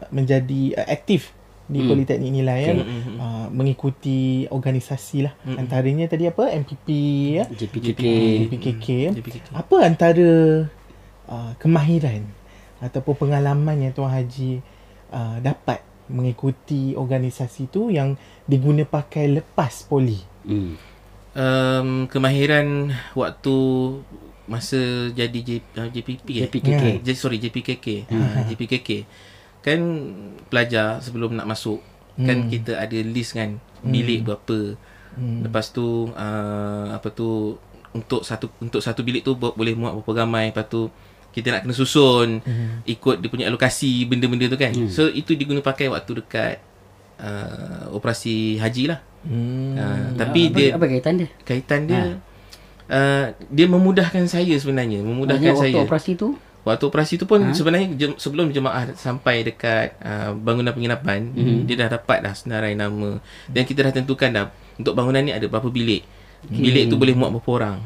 menjadi aktif di Politeknik Nilai ya. Mengikuti organisasi lah. Antaranya tadi apa? MPP ya. JPKK. Apa antara kemahiran ataupun pengalaman yang Tuan Haji dapat mengikuti organisasi tu yang diguna pakai lepas poli? Kemahiran waktu masa jadi JPKK kan pelajar sebelum nak masuk kan kita ada list kan bilik berapa, lepas tu untuk satu bilik tu boleh muat berapa ramai, lepas tu kita nak kena susun ikut dia punya alokasi benda-benda tu kan. So itu diguna pakai waktu dekat operasi haji lah. Tapi apa kaitan dia? Dia memudahkan saya sebenarnya, waktu operasi tu pun sebenarnya sebelum jemaah sampai dekat bangunan penginapan, dia dah dapat dah senarai nama dan kita dah tentukan dah untuk bangunan ni ada berapa bilik. Bilik tu boleh muat berapa orang.